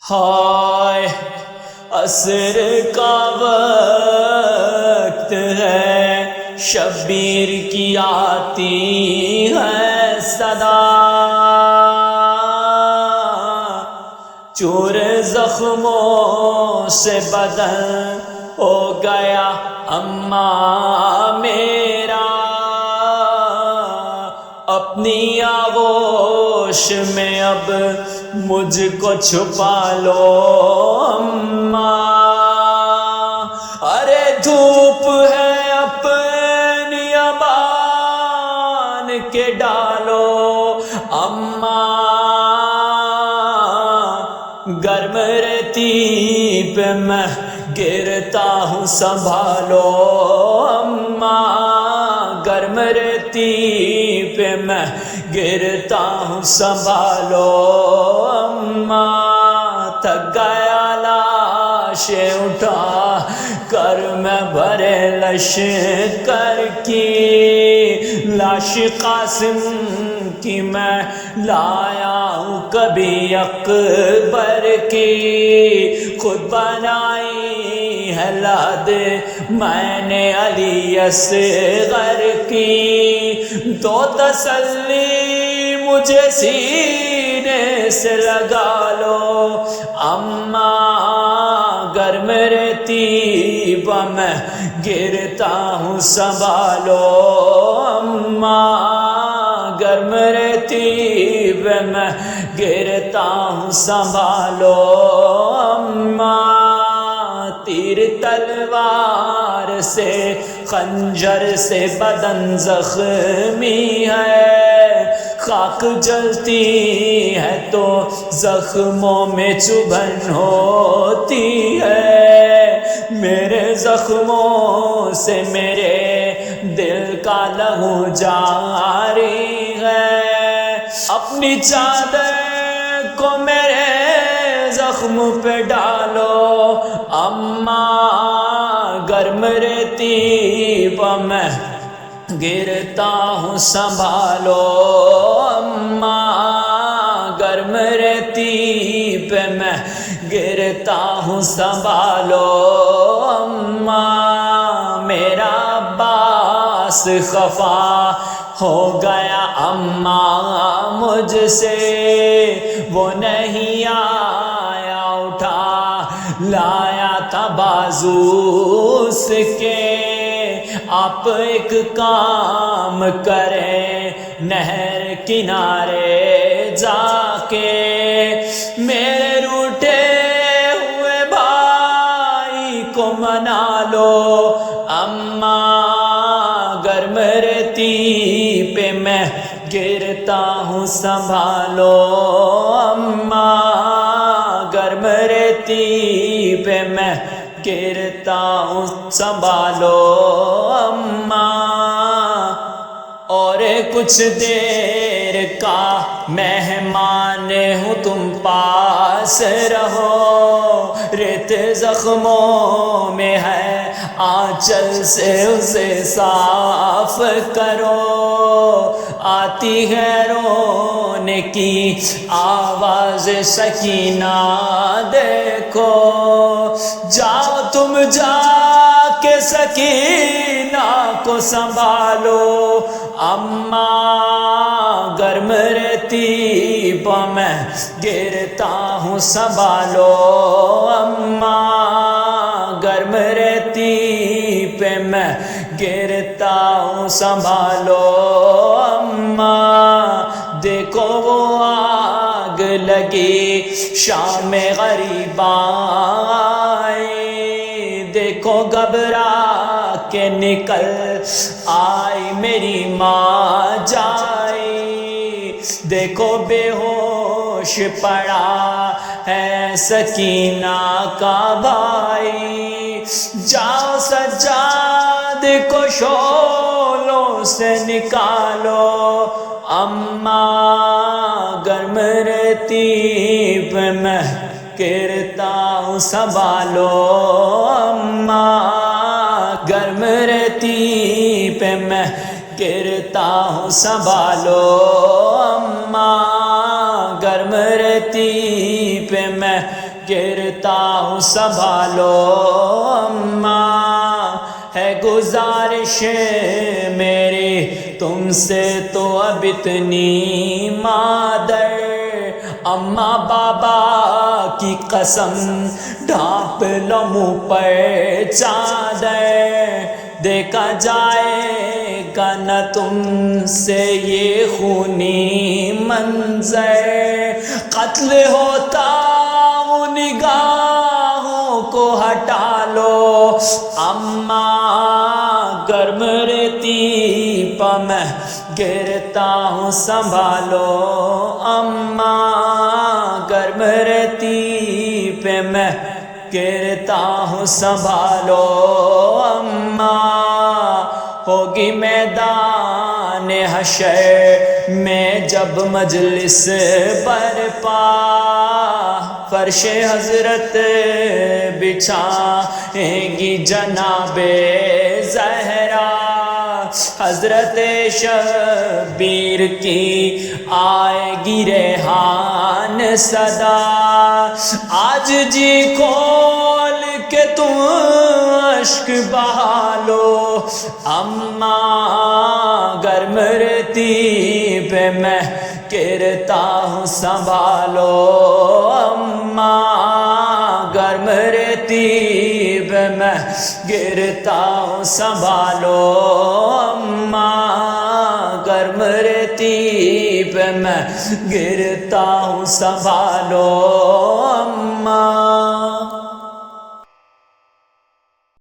ہائے عصر کا وقت ہے، شبیر کی آتی ہے صدا، چور زخموں سے بدن ہو گیا اماں میرا، اپنی آغوش میں اب مجھ کو چھپا لو اماں، ارے دھوپ ہے اپنی ابان کے ڈالو اماں، گرم ریتی پہ میں گرتا ہوں سنبھالو اماں، گرم ریتی پہ میں گرتا ہوں سنبھالو اماں، تھک گیا لاشیں اٹھا کر میں بھرے لشکر کی، لاش قاسم کی میں لایا ہوں کبھی اکبر کی، خود بنائی ہے لاد میں نے علی اصغر کی، تو تسلی مجھے سینے سے لگا لو اماں، گرم ریتی پہ میں گرتا ہوں سنبھالو اماں، گرم ریتی پہ میں گرتا ہوں سنبھالو اماں، تیر تلوار سے خنجر سے بدن زخمی ہے، خاک جلتی ہے تو زخموں میں چبھن ہوتی ہے، میرے زخموں سے میرے دل کا لہو جاری ہے، اپنی چادر کو میرے زخم پہ ڈالو اماں، گرم ریتی پہ میں گرتا ہوں سنبھالو اماں، گرم ریتی پہ میں گرتا ہوں سنبھالو اماں، میرا عباس خفا ہو گیا اماں مجھ سے، وہ نہیں آیا اٹھا لایا تھا بازو اس کے، آپ ایک کام کریں نہر کنارے جا کے، میرے روٹے ہوئے بھائی کو منا لو اماں، گرم ریتی پہ میں گرتا ہوں سنبھالو اماں، گرم ریتی پہ میں گرتا ہوں سنبھالو اماں، اور کچھ دیر کا مہمان ہوں تم پاس رہو، ریت زخموں میں ہے آنچل سے اسے صاف کرو، آتی ہے رونے کی آواز سکینہ دیکھو، جاؤ تم جا کے سکینہ کو سنبھالو اماں، گرم ریتی پہ میں گرتا ہوں سنبھالو اماں، گرم ریتی پہ میں گرتا ہوں سنبھالو اماں، دیکھو وہ آگ لگی شام غریباں آئی، دیکھو گھبرا کے نکل آئی میری ماں جائی، دیکھو بے ہوش پڑا ہے سکینہ کا بھائی، جاؤ سجاد کو شولوں سے نکالو اماں، گرم ریتی پہ میں گرتا ہوں سنبھالو اماں، گرم ریتی پہ میں گرتا ہوں سنبھالو اماں، گرم رتی پہ میں گرتا ہوں سنبھالو اماں، ہے گزارش میری تم سے تو اب اتنی مادر، اماں بابا کی قسم ڈھانپ لو منہ پر چادر، دیکھا جائے گا نہ تم سے یہ خونی منظر، قتل ہوتا ہوں نگاہوں کو ہٹا لو اماں، گرم ریتی پا میں گرتا ہوں سنبھالو اماں، گرم ریتی پہ میں گرتا ہوں سنبھالو اماں، ہوگی میدان حشر میں جب مجلس برپا، فرش حضرت بچھائیں گی جناب زہرا، حضرت شبیر کی آئے گی ریحان صدا، آج جی کھول کے تم اشک بہالو اماں، گرم ریتی پہ میں گرتا ہوں سنبھالو اماں، گرم ریتی پہ میں گرتا ہوں سنبھالو اماں، گرم ریتی پہ میں گرتا ہوں سنبھالو اماں۔